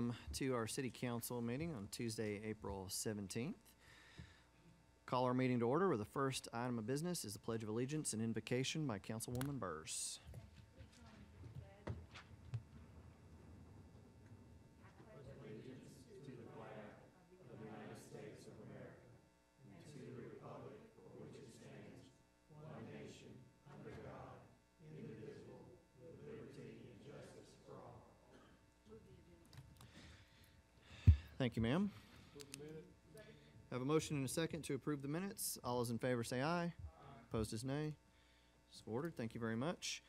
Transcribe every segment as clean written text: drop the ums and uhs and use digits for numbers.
welcome to our city council meeting on Tuesday, April 17th. Call our meeting to order with the first item of business is the Pledge of Allegiance and invocation by Councilwoman Burrs. Thank you, ma'am. Have a motion and a second to approve the minutes. All those in favor say aye. Opposed is nay. So ordered. Thank you very much.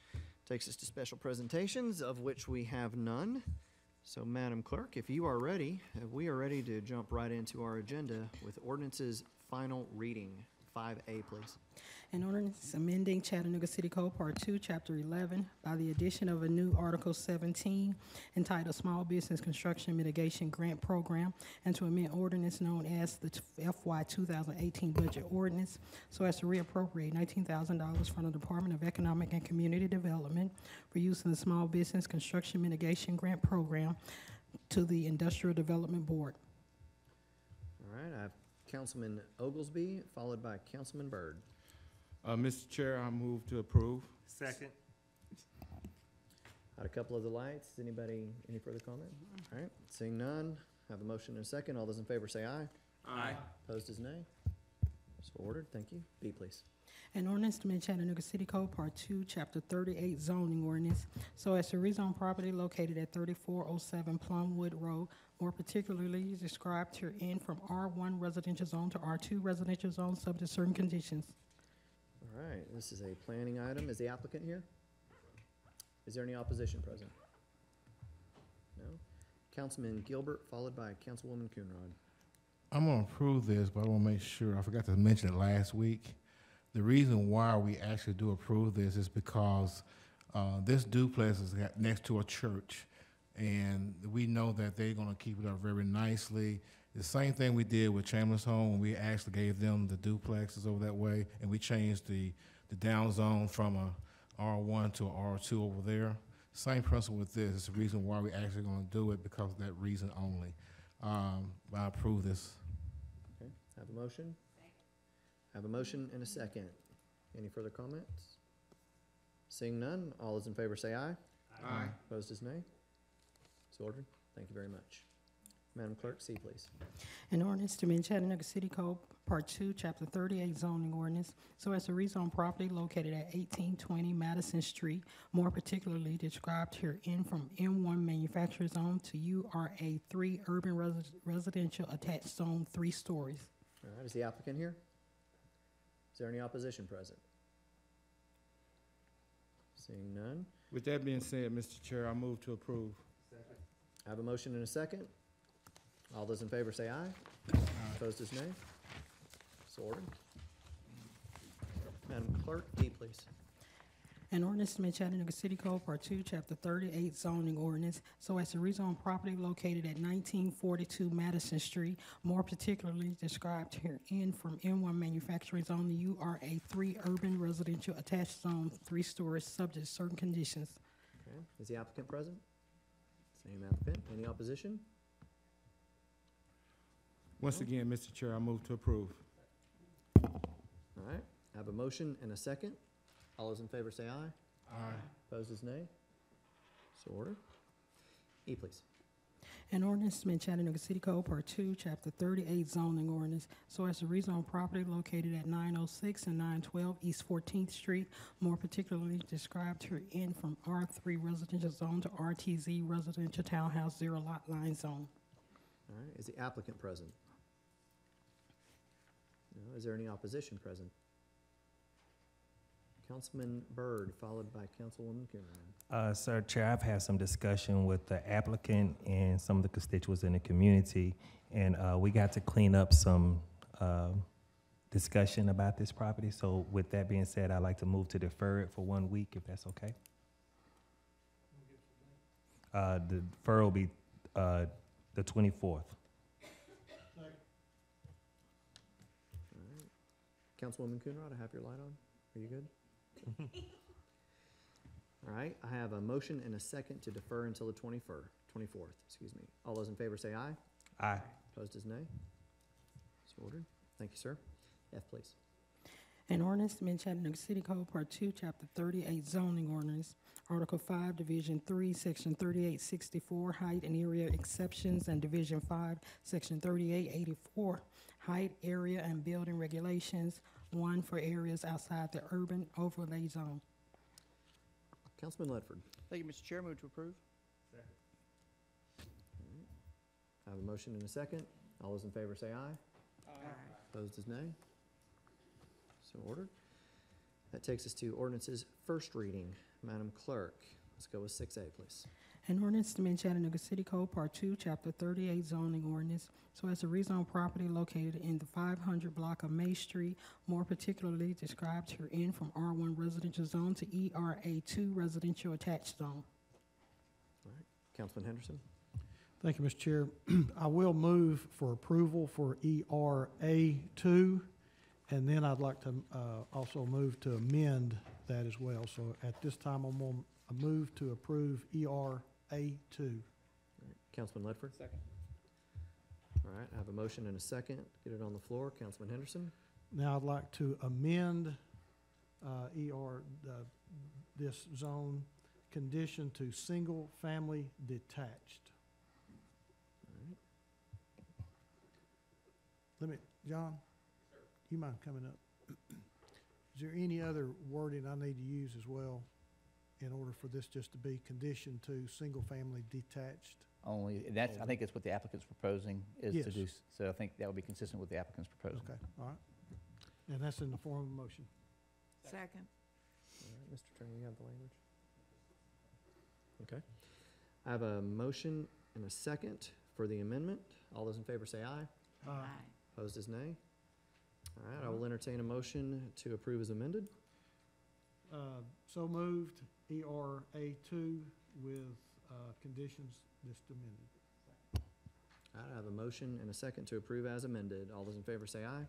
Takes us to special presentations, of which we have none. So, Madam Clerk, if you are ready, we are ready to jump right into our agenda with ordinances final reading. 5A, please. An ordinance amending Chattanooga City Code Part 2, Chapter 11, by the addition of a new Article 17 entitled Small Business Construction Mitigation Grant Program, and to amend ordinance known as the FY 2018 Budget Ordinance so as to reappropriate $19,000 from the Department of Economic and Community Development for use in the Small Business Construction Mitigation Grant Program to the Industrial Development Board. All right, I have Councilman Oglesby, followed by Councilman Byrd. Mr. Chair, I move to approve. Second. Had a couple of the lights. Anybody, any further comment? All right, seeing none, have a motion and a second. All those in favor say aye. Aye. Opposed is nay. So ordered. Thank you. B, please. An ordinance to amend Chattanooga City Code Part 2, Chapter 38 zoning ordinance so as to rezone property located at 3407 Plumwood Road, more particularly described herein from R1 residential zone to R2 residential zone subject to certain conditions. All right, this is a planning item. Is the applicant here? Is there any opposition present? No? Councilman Gilbert, followed by Councilwoman Coonrod. I'm going to approve this, but I want to make sure, I forgot to mention it last week. The reason why we actually do approve this is because this duplex is next to a church, and we know that they're going to keep it up very nicely. The same thing we did with Chambers Home when we actually gave them the duplexes over that way, and we changed the down zone from a R1 to a R2 over there. Same principle with this. It's the reason why we actually going to do it, because of that reason only. I approve this. Okay, have a motion? Have a motion and a second. Any further comments? Seeing none, all those in favor say aye. Aye. Opposed is nay. So ordered. Thank you very much. Madam Clerk, C, please. An ordinance to amend Chattanooga City Code Part 2, Chapter 38 zoning ordinance so as to rezone property located at 1820 Madison Street, more particularly described herein from M1 manufacturing zone to URA 3 urban residential attached zone 3 stories. All right, is the applicant here? Is there any opposition present? Seeing none. With that being said, Mr. Chair, I move to approve. Second. I have a motion and a second. All those in favor say aye. Opposed is nay. So ordered. Madam Clerk, D, please. An ordinance to amend Chattanooga City Code Part 2, Chapter 38 zoning ordinance so as to rezone property located at 1942 Madison Street, more particularly described herein from M1 manufacturing zone to URA 3 urban residential attached zone 3 stories subject to certain conditions. Okay, is the applicant present? Same applicant. Any opposition? Once again, Mr. Chair, I move to approve. All right, I have a motion and a second. All those in favor say aye. Aye. Opposed is nay. So ordered. E, please. An ordinance to amend Chattanooga City Code Part 2, Chapter 38 zoning ordinance so as to rezone property located at 906 and 912 East 14th Street, more particularly described herein from R3 residential zone to RTZ residential townhouse 0 lot line zone. All right, is the applicant present? No, is there any opposition present? Councilman Byrd, followed by Councilwoman Coonrod. Sir, Chair, I've had some discussion with the applicant and some of the constituents in the community, and we got to clean up some discussion about this property. So with that being said, I'd like to move to defer it for 1 week, if that's okay. The deferral will be the 24th. All right. Councilwoman Coonrod, I have your light on. Are you good? All right, I have a motion and a second to defer until the 21st. 24th, excuse me. All those in favor say aye. Aye. Opposed is nay. So ordered. Thank you, sir. F, please. An ordinance to amend Chattanooga City Code, Part 2, Chapter 38, zoning ordinance, Article 5, Division 3, Section 3864, height and area exceptions, and Division 5, Section 3884, height, area, and building regulations, 1 for areas outside the urban overlay zone. Councilman Ledford. Thank you, Mr. Chair. Move to approve. I have a motion and a second. All those in favor say aye. Opposed is nay. So ordered. That takes us to ordinances first reading. Madam Clerk, let's go with 6A, please. An ordinance to amend Chattanooga City Code, Part 2, Chapter 38, zoning ordinance, so as to rezone property located in the 500 block of May Street, more particularly described herein, from R1 residential zone to ERA2 residential attached zone. All right, Councilman Henderson. Thank you, Mr. Chair. I will move for approval for ERA2, and then I'd like to also move to amend that as well. So at this time, I'm going to move to approve ERA2. All right, Councilman Ledford. Second. All right, I have a motion and a second. Get it on the floor. Councilman Henderson. Now I'd like to amend this zone condition to single-family detached. John, you mind coming up? Is there any other wording I need to use as well in order for this just to be conditioned to single-family detached? Only, that's, I think that's what the applicant's proposing is to Yes. do, so I think that would be consistent with the applicant's proposal. Okay, all right. And that's in the form of a motion. Second. All right, Mr. Attorney, you have the language? Okay. I have a motion and a second for the amendment. All those in favor say aye. Opposed is nay. All right, I will entertain a motion to approve as amended. So moved, ERA2 with conditions just amended. All right, I have a motion and a second to approve as amended. All those in favor say aye.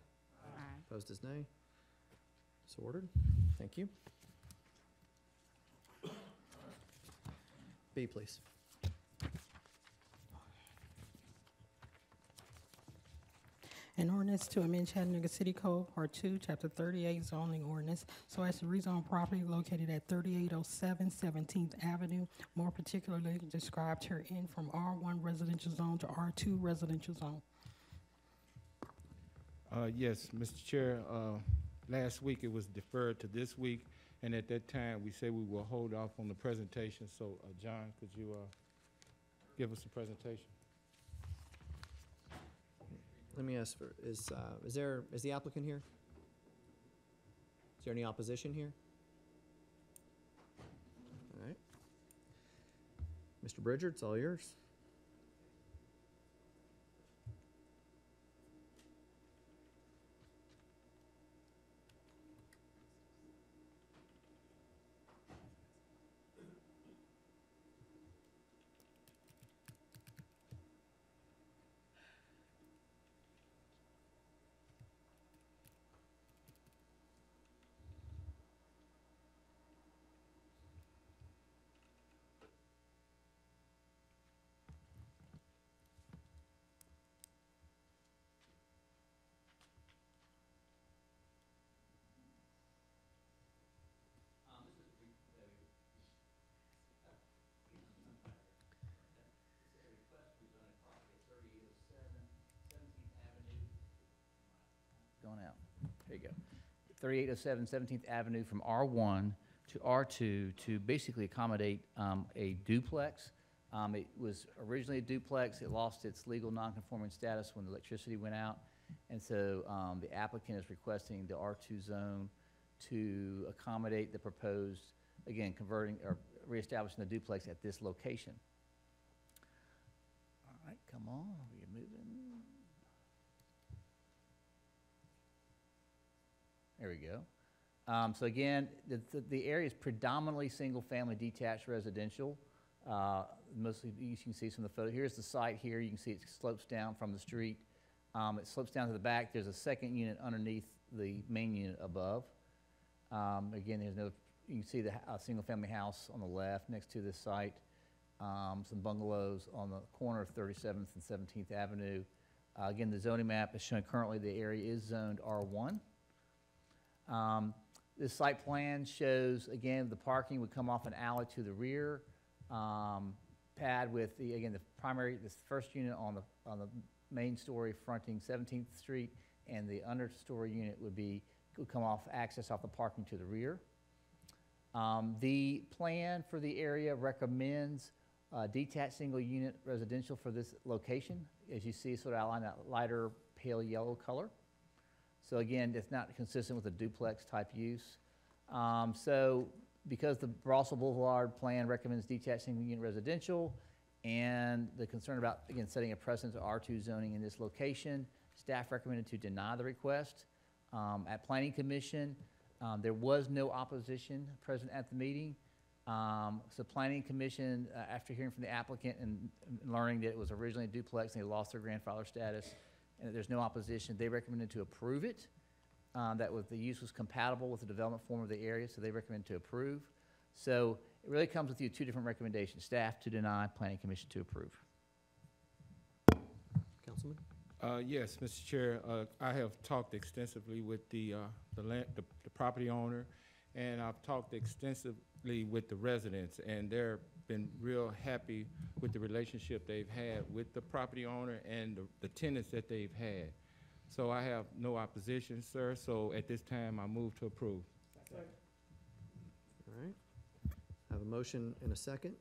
Opposed is nay. So ordered. Thank you. B, please. An ordinance to amend Chattanooga City Code, Part 2, Chapter 38, zoning ordinance, so as to rezone property located at 3807 17th Avenue, more particularly described herein, from R1 residential zone to R2 residential zone. Yes, Mr. Chair, last week it was deferred to this week, and at that time, we said we will hold off on the presentation. So, John, could you give us a presentation? Let me ask for, is the applicant here? Is there any opposition here? All right. Mr. Bridger, it's all yours. Going out. There you go. 3807 17th Avenue from R1 to R2 to basically accommodate a duplex. It was originally a duplex. It lost its legal nonconforming status when the electricity went out. And so the applicant is requesting the R2 zone to accommodate the proposed, again, converting or reestablishing the duplex at this location. All right, come on, we're moving. There we go. So again, the area is predominantly single-family detached residential. Mostly, you can see some of the photo. Here's the site here. You can see it slopes down from the street. It slopes down to the back. There's a second unit underneath the main unit above. Again, there's no, you can see the single-family house on the left next to this site. some bungalows on the corner of 37th and 17th Avenue. Again, the zoning map is showing currently the area is zoned R1. This site plan shows, again, the parking would come off an alley to the rear, pad with the, again, the primary, this first unit on the main story fronting 17th Street, and the understory unit would come off, access off the parking to the rear. The plan for the area recommends detached single-unit residential for this location. As you see, sort of outlined that lighter pale yellow color. So again, it's not consistent with a duplex type use. So because the Brossel Boulevard plan recommends detached single-unit residential, and the concern about, again, setting a precedent to R2 zoning in this location, staff recommended to deny the request. At Planning Commission, there was no opposition present at the meeting. So Planning Commission, after hearing from the applicant and learning that it was originally a duplex and they lost their grandfather status, and that there's no opposition, they recommended to approve it. That the use was compatible with the development form of the area, so they recommend to approve. So it really comes with two different recommendations: staff to deny, Planning Commission to approve. Councilman? Yes, Mr. Chair, I have talked extensively with the property owner, and I've talked extensively with the residents, and they've been real happy with the relationship they've had with the property owner and the tenants that they've had. So I have no opposition, sir, so at this time, I move to approve. All right. I have a motion and a second.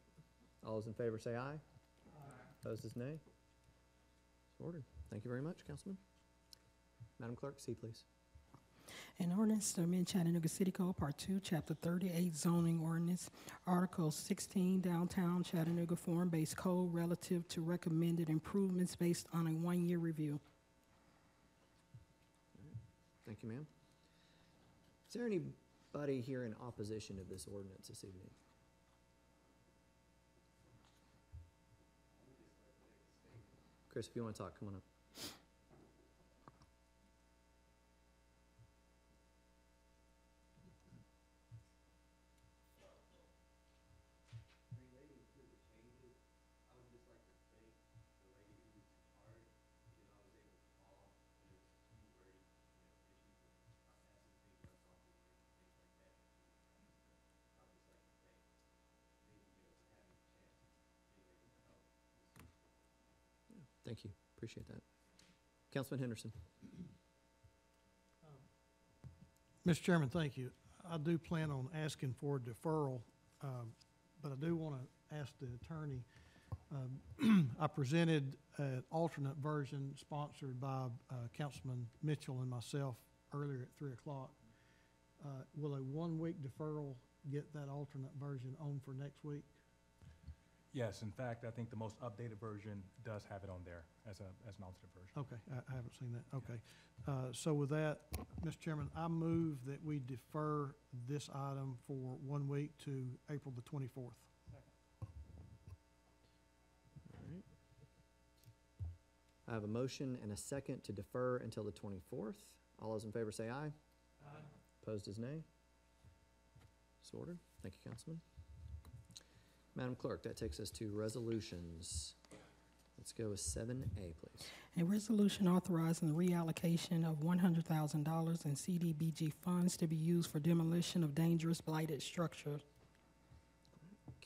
All those in favor say aye. Aye. Opposed is nay. So ordered. Thank you very much, Councilman. Madam Clerk, C, please. An ordinance to amend Chattanooga City Code, Part 2, Chapter 38, zoning ordinance, Article 16, downtown Chattanooga form-based code relative to recommended improvements based on a one-year review. Thank you, ma'am. Is there anybody here in opposition of this ordinance this evening? Chris, if you want to talk, come on up. Thank you. Appreciate that. Councilman Henderson. Mr. Chairman, thank you. I do plan on asking for deferral, but I do want to ask the attorney. I presented an alternate version sponsored by Councilman Mitchell and myself earlier at 3 o'clock. Will a one-week deferral get that alternate version on for next week? Yes, in fact, I think the most updated version does have it on there as an alternate version. Okay, I haven't seen that. Okay. So with that, Mr. Chairman, I move that we defer this item for 1 week to April the 24th. All right. I have a motion and a second to defer until the 24th. All those in favor say aye. Aye. Opposed is nay. So ordered. Thank you, Councilman. Madam Clerk, that takes us to resolutions. Let's go with 7A, please. A resolution authorizing the reallocation of $100,000 in CDBG funds to be used for demolition of dangerous blighted structures.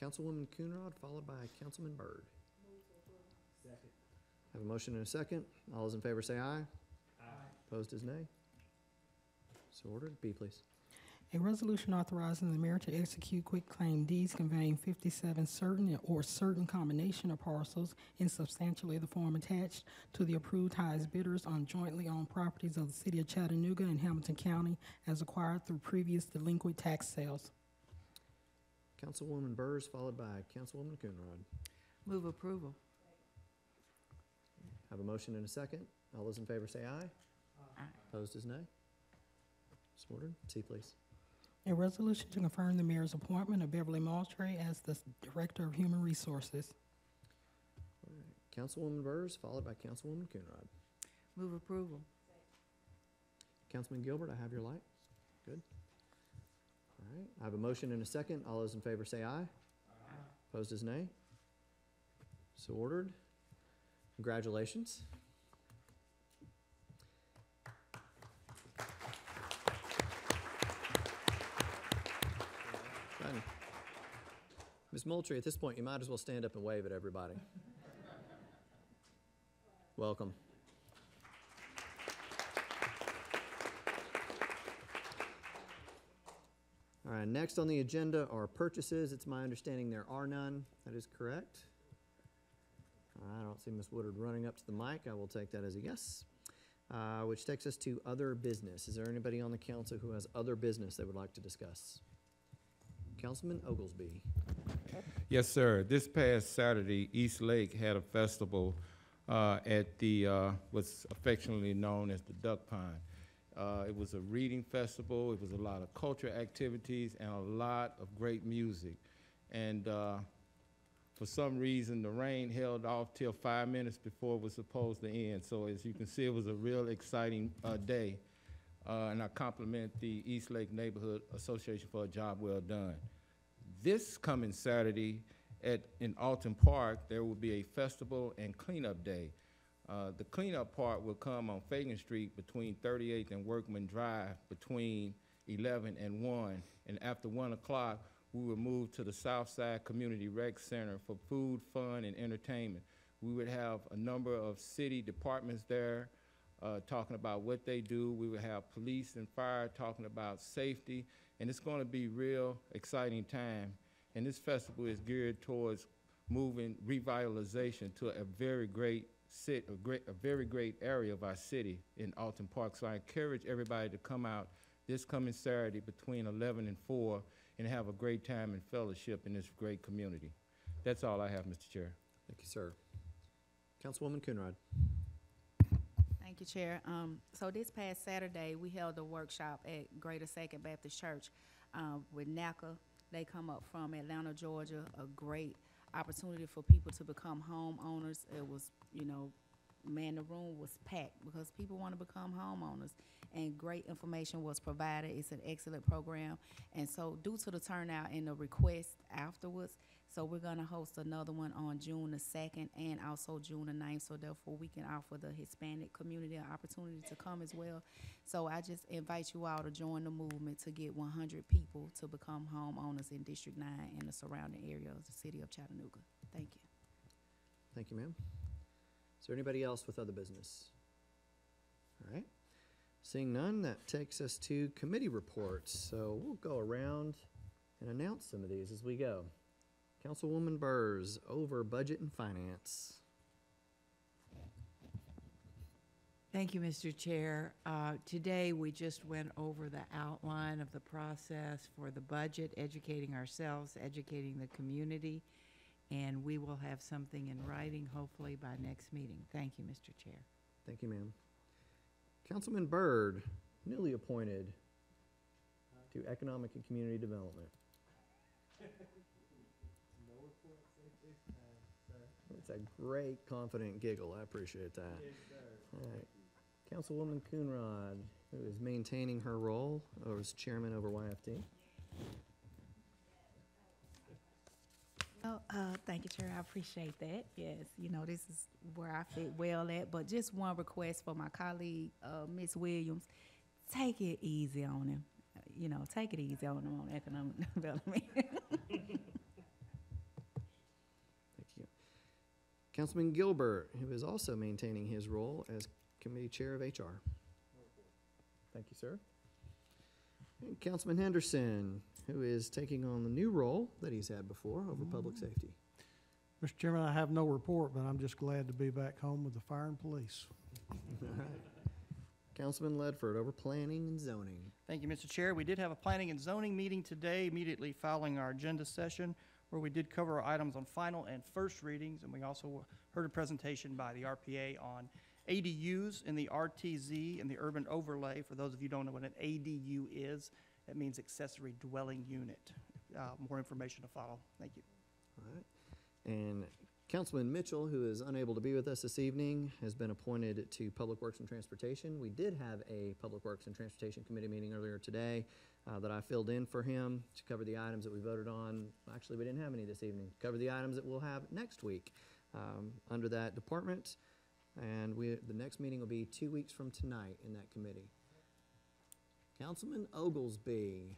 Councilwoman Coonrod, followed by Councilman Byrd. Second. Have a motion and a second. All those in favor say aye. Aye. Opposed is nay. So ordered. B, please. A resolution authorizing the mayor to execute quitclaim deeds conveying 57 certain or certain combination of parcels in substantially the form attached to the approved highest bidders on jointly owned properties of the city of Chattanooga and Hamilton County as acquired through previous delinquent tax sales. Councilwoman Burrs, followed by Councilwoman Coonrod. Move approval. Have a motion and a second. All those in favor say aye. Aye. Opposed is nay. So ordered. C, please. A resolution to confirm the mayor's appointment of Beverly Maltry as the Director of Human Resources. All right. Councilwoman Burrs, followed by Councilwoman Coonrod. Move approval. Councilman Gilbert, I have your light. Good. All right. I have a motion and a second. All those in favor say aye. Aye. Opposed is nay. So ordered. Congratulations. Fun. Ms. Moultrie, at this point, you might as well stand up and wave at everybody. Welcome. All right, next on the agenda are purchases. It's my understanding there are none. That is correct. I don't see Ms. Woodard running up to the mic. I will take that as a yes. Which takes us to other business. Is there anybody on the council who has other business they would like to discuss? Councilman Oglesby. Yes, sir. This past Saturday, East Lake had a festival at the, what's affectionately known as the Duck Pond. It was a reading festival. It was a lot of cultural activities and a lot of great music. And for some reason, the rain held off till 5 minutes before it was supposed to end. So as you can see, it was a real exciting day. And I compliment the East Lake Neighborhood Association for a job well done. This coming Saturday in Alton Park, there will be a festival and cleanup day. The cleanup part will come on Fagan Street between 38th and Workman Drive between 11 and 1. And after 1 o'clock, we will move to the Southside Community Rec Center for food, fun, and entertainment. We would have a number of city departments there talking about what they do. We would have police and fire talking about safety. And it's going to be real exciting time. And this festival is geared towards moving revitalization to a very great area of our city in Alton Park. So I encourage everybody to come out this coming Saturday between 11 and 4 and have a great time and fellowship in this great community. That's all I have, Mr. Chair. Thank you, sir. Councilwoman Coonrod. Thank you, Chair. So this past Saturday, we held a workshop at Greater Second Baptist Church with NACA. They come up from Atlanta, Georgia, a great opportunity for people to become homeowners. It was, man, the room was packed because people want to become homeowners, and great information was provided. It's an excellent program, and so due to the turnout and the request afterwards, so we're going to host another one on June the 2nd and also June the 9th, so therefore we can offer the Hispanic community an opportunity to come as well. So I just invite you all to join the movement to get 100 people to become homeowners in District 9 and the surrounding area of the city of Chattanooga. Thank you. Thank you, ma'am. Is there anybody else with other business? All right. Seeing none, that takes us to committee reports. So we'll go around and announce some of these as we go. Councilwoman Burrs, over budget and finance. Thank you, Mr. Chair. Today, we just went over the outline of the process for the budget, educating ourselves, educating the community, and we will have something in writing hopefully by next meeting. Thank you, Mr. Chair. Thank you, ma'am. Councilman Byrd, newly appointed to Economic and Community Development. It's a great, confident giggle. I appreciate that. All right. Councilwoman Coonrod, who is maintaining her role as chairman over YFD. Thank you, Chair. I appreciate that. Yes, this is where I fit well at. But just one request for my colleague, Ms. Williams, take it easy on him. Take it easy on him on economic development. Thank you. Councilman Gilbert, who is also maintaining his role as committee chair of HR. Thank you, sir. And Councilman Henderson, who is taking on the new role that he's had before over public safety. Mr. Chairman, I have no report, but I'm just glad to be back home with the fire and police. All right. Councilman Ledford, over planning and zoning. Thank you, Mr. Chair. We did have a planning and zoning meeting today, immediately following our agenda session, where we did cover our items on final and first readings, and we also heard a presentation by the RPA on ADUs in the RTZ and the urban overlay. For those of you who don't know what an ADU is, that means accessory dwelling unit. More information to follow. Thank you. All right. And Councilman Mitchell, who is unable to be with us this evening, has been appointed to Public Works and Transportation. We did have a Public Works and Transportation Committee meeting earlier today that I filled in for him to cover the items that we voted on. Actually, we didn't have any this evening. Cover the items that we'll have next week. under that department. And the next meeting will be 2 weeks from tonight in that committee. Councilman Oglesby,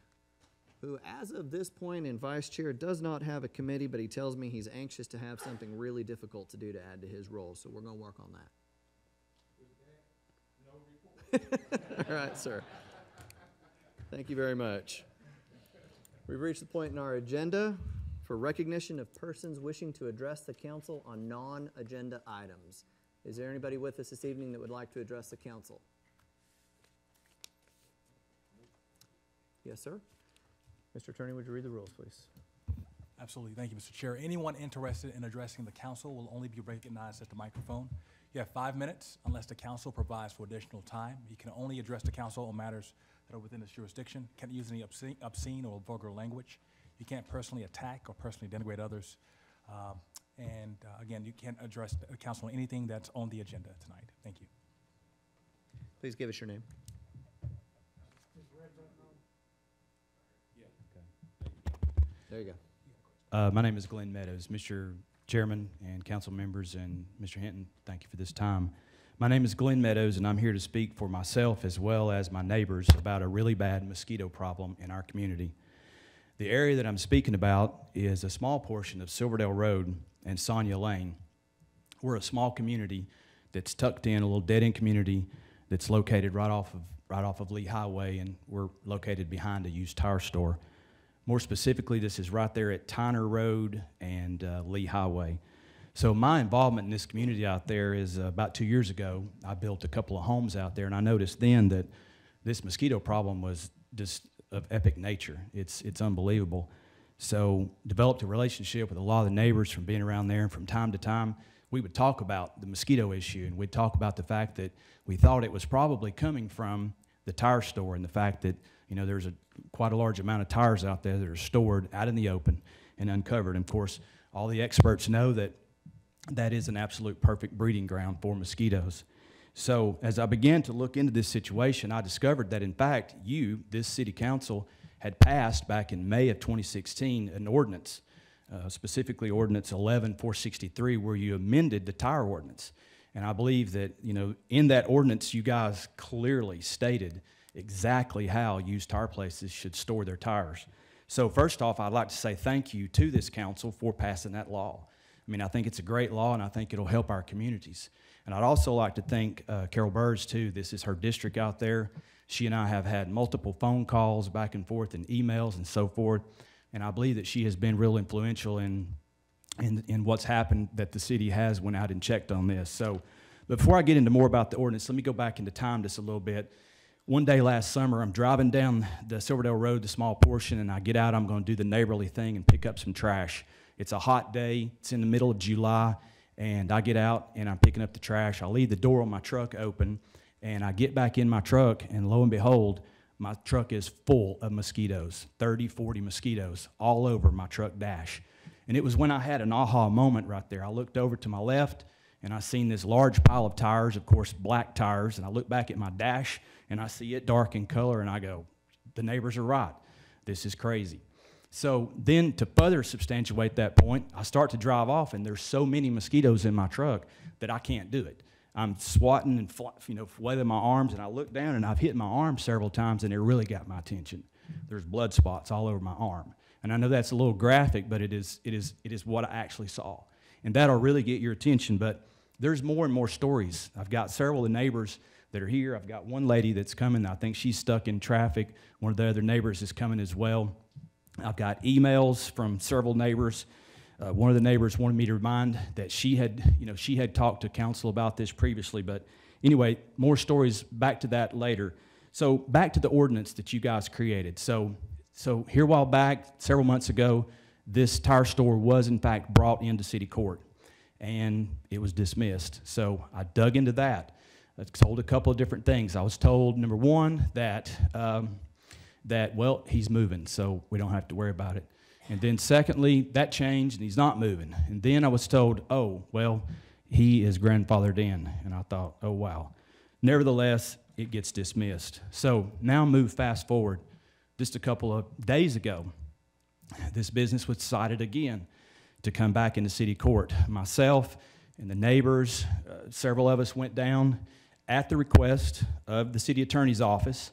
who as of this point in vice chair does not have a committee, but he tells me he's anxious to have something really difficult to do to add to his role, so we're gonna work on that. All right, sir. Thank you very much. We've reached the point in our agenda for recognition of persons wishing to address the council on non-agenda items. Is there anybody with us this evening that would like to address the council? Yes, sir. Mr. Attorney, would you read the rules, please? Absolutely. Thank you, Mr. Chair. Anyone interested in addressing the council will only be recognized at the microphone. You have 5 minutes unless the council provides for additional time. You can only address the council on matters that are within its jurisdiction. Can't use any obscene or vulgar language. You can't personally attack or personally denigrate others. Again, you can't address the council on anything that's on the agenda tonight. Thank you. Please give us your name. There you go. My name is Glenn Meadows. Mr. Chairman and council members and Mr. Hinton, thank you for this time. My name is Glenn Meadows, and I'm here to speak for myself as well as my neighbors about a really bad mosquito problem in our community. The area that I'm speaking about is a small portion of Silverdale Road and Sonia Lane. We're a small community that's tucked in, a little dead-end community that's located right off of Lee Highway, and we're located behind a used tire store. More specifically, this is right there at Tyner Road and Lee Highway. So my involvement in this community out there is about 2 years ago. I built a couple of homes out there, and I noticed then that this mosquito problem was just of epic nature. It's unbelievable. So developed a relationship with a lot of the neighbors from being around there, and from time to time, we would talk about the mosquito issue, and we'd talk about the fact that we thought it was probably coming from the tire store, and the fact that, you know, there's quite a large amount of tires out there that are stored out in the open and uncovered. And of course, all the experts know that that is an absolute perfect breeding ground for mosquitoes. So as I began to look into this situation, I discovered that in fact this city council, had passed back in May of 2016 an ordinance, specifically Ordinance 11-463, where you amended the tire ordinance. And I believe that, you know, in that ordinance, you guys clearly stated exactly how used tire places should store their tires. So first off, I'd like to say thank you to this council for passing that law. I mean, I think it's a great law, and I think it'll help our communities. And I'd also like to thank Carol Burrs, too. This is her district out there. She and I have had multiple phone calls back and forth and emails and so forth, and I believe that she has been real influential in what's happened, that the city has went out and checked on this. So before I get into more about the ordinance, let me go back into time just a little bit. One day last summer, I'm driving down the Silverdale Road, the small portion, and I get out, I'm going to do the neighborly thing and pick up some trash. It's a hot day, it's in the middle of July, and I get out and I'm picking up the trash. I leave the door on my truck open, and I get back in my truck, and lo and behold, my truck is full of mosquitoes, 30, 40 mosquitoes all over my truck dash. And it was when I had an aha moment right there. I looked over to my left, and I seen this large pile of tires, of course, black tires, and I look back at my dash, and I see it dark in color, and I go, the neighbors are right. This is crazy. So then to further substantiate that point, I start to drive off, and there's so many mosquitoes in my truck that I can't do it. I'm swatting and flailing my arms, and I look down, and I've hit my arm several times, and it really got my attention. There's blood spots all over my arm. And I know that's a little graphic, but it is what I actually saw. And that'll really get your attention, but there's more and more stories. I've got several of the neighbors that are here. I've got one lady that's coming. I think she's stuck in traffic. One of the other neighbors is coming as well. I've got emails from several neighbors. One of the neighbors wanted me to remind that she had talked to council about this previously. But anyway, more stories, back to that later. So back to the ordinance that you guys created. So here a while back, several months ago, this tire store was in fact brought into city court, and it was dismissed. So I dug into that. I was told a couple of different things. I was told, number one, that well, he's moving, so we don't have to worry about it. And then secondly, that changed, and he's not moving. And then I was told, oh, well, he is grandfathered in. And I thought, oh, wow. Nevertheless, it gets dismissed. So now move fast forward. Just a couple of days ago, this business was cited again to come back into city court. Myself and the neighbors, several of us went down at the request of the city attorney's office.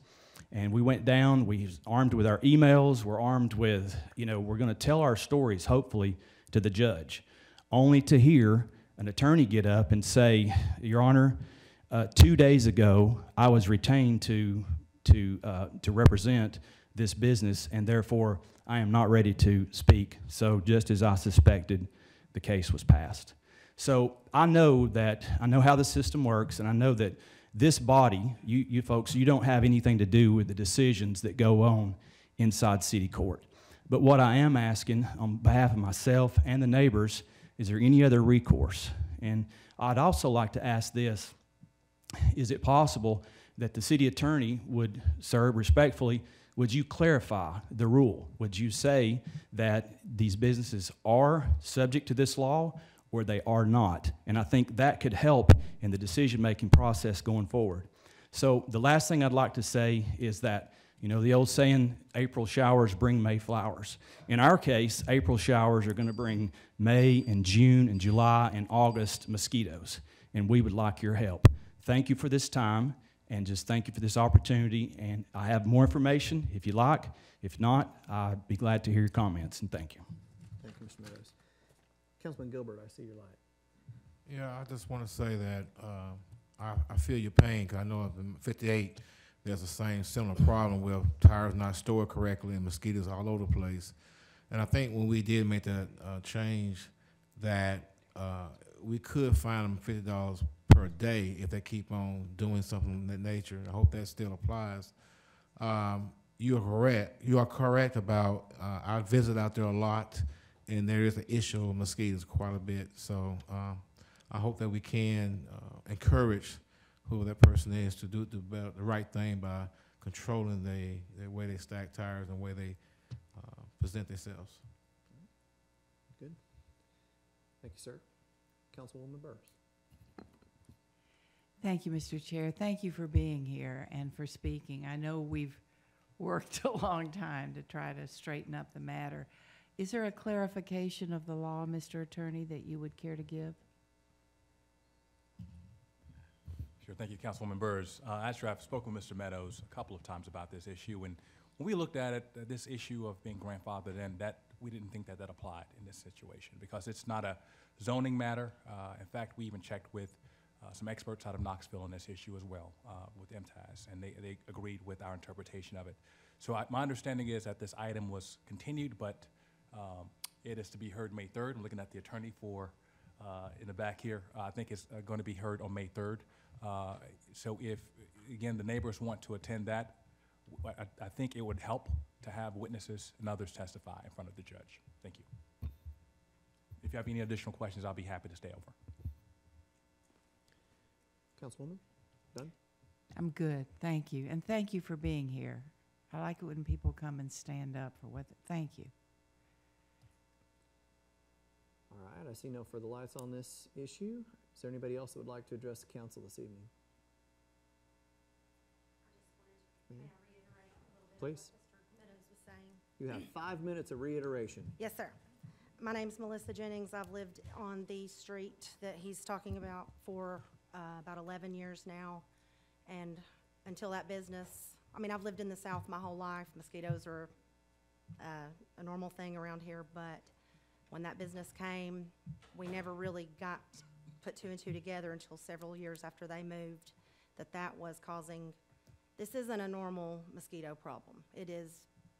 And we went down, we was armed with our emails, we're armed with, we're gonna tell our stories, hopefully, to the judge, only to hear an attorney get up and say, Your Honor, 2 days ago, I was retained to represent this business, and therefore, I am not ready to speak. So just as I suspected, the case was passed. So I know how the system works, and I know that this body, you folks, you don't have anything to do with the decisions that go on inside city court. But what I am asking on behalf of myself and the neighbors, is there any other recourse? And I'd also like to ask this, is it possible that the city attorney would, sir, respectfully, would you clarify the rule? Would you say that these businesses are subject to this law, or they are not? And I think that could help in the decision-making process going forward. So the last thing I'd like to say is that, the old saying, April showers bring May flowers. In our case, April showers are gonna bring May and June and July and August mosquitoes, and we would like your help. Thank you for this time, and just thank you for this opportunity, and I have more information if you like. If not, I'd be glad to hear your comments, and thank you. Thank you, Mr. Meadows. Councilman Gilbert, I see your light. Yeah, I just want to say that I feel your pain, because I know in 58 there's the same similar problem where tires not stored correctly and mosquitoes all over the place. And I think when we did make that change, that we could fine them $50 per day if they keep on doing something of that nature. I hope that still applies. You are correct. You are correct about I visit out there a lot, and there is an issue of mosquitoes quite a bit. So I hope that we can encourage whoever that person is to do the right thing by controlling the way they stack tires and the way they present themselves. Good. Thank you, sir. Councilwoman Burrs. Thank you, Mr. Chair. Thank you for being here and for speaking. I know we've worked a long time to try to straighten up the matter. Is there a clarification of the law, Mr. Attorney, that you would care to give? Sure, thank you, Councilwoman Burrs. Actually, I've spoken with Mr. Meadows a couple of times about this issue, and when we looked at it, this issue of being grandfathered in, we didn't think that applied in this situation because it's not a zoning matter. In fact, we even checked with some experts out of Knoxville on this issue as well, with MTAS, and they agreed with our interpretation of it. So my understanding is that this item was continued, but it is to be heard May 3rd. I'm looking at the attorney in the back here. I think it's going to be heard on May 3rd. So if, again, the neighbors want to attend that, I think it would help to have witnesses and others testify in front of the judge. Thank you. If you have any additional questions, I'll be happy to stay over. Councilwoman, done? I'm good, thank you. And thank you for being here. I like it when people come and stand up for what, thank you. All right, I see no further lights on this issue. Is there anybody else that would like to address the council this evening? Please. You have 5 minutes of reiteration. Yes, sir. My name's Melissa Jennings. I've lived on the street that he's talking about for about 11 years now. And until that business, I've lived in the South my whole life. Mosquitoes are a normal thing around here, but when that business came, we never really got put two and two together until several years after they moved, that was causing, this isn't a normal mosquito problem. It is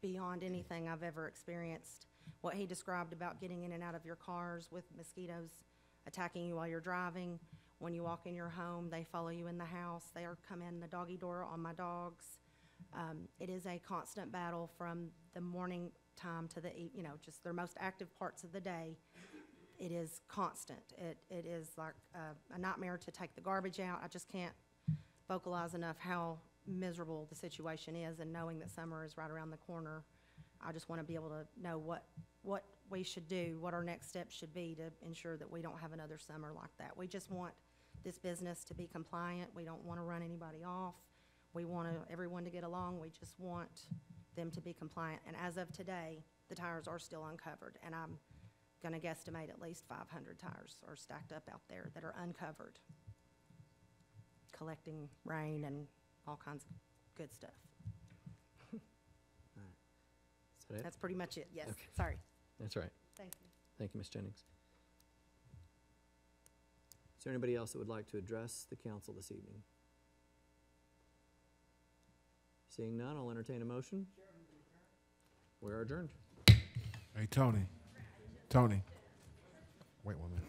beyond anything I've ever experienced. What he described about getting in and out of your cars with mosquitoes attacking you while you're driving. When you walk in your home, they follow you in the house. They come in the doggy door on my dogs. It is a constant battle from the morning time to the, just their most active parts of the day. It is constant. It is like a nightmare to take the garbage out. I just can't vocalize enough how miserable the situation is, and knowing that summer is right around the corner, I just want to be able to know what we should do, what our next steps should be to ensure that we don't have another summer like that. We just want this business to be compliant. We don't want to run anybody off. We want everyone to get along. We just want them to be compliant. And as of today, the tires are still uncovered, and I'm gonna guesstimate at least 500 tires are stacked up out there that are uncovered, collecting rain and all kinds of good stuff. Is that it? That's pretty much it, yes, Okay. sorry. That's right. Thank you. Thank you, Ms. Jennings. Is there anybody else that would like to address the council this evening? Seeing none, I'll entertain a motion. We're adjourned. Hey, Tony. Tony. Wait 1 minute.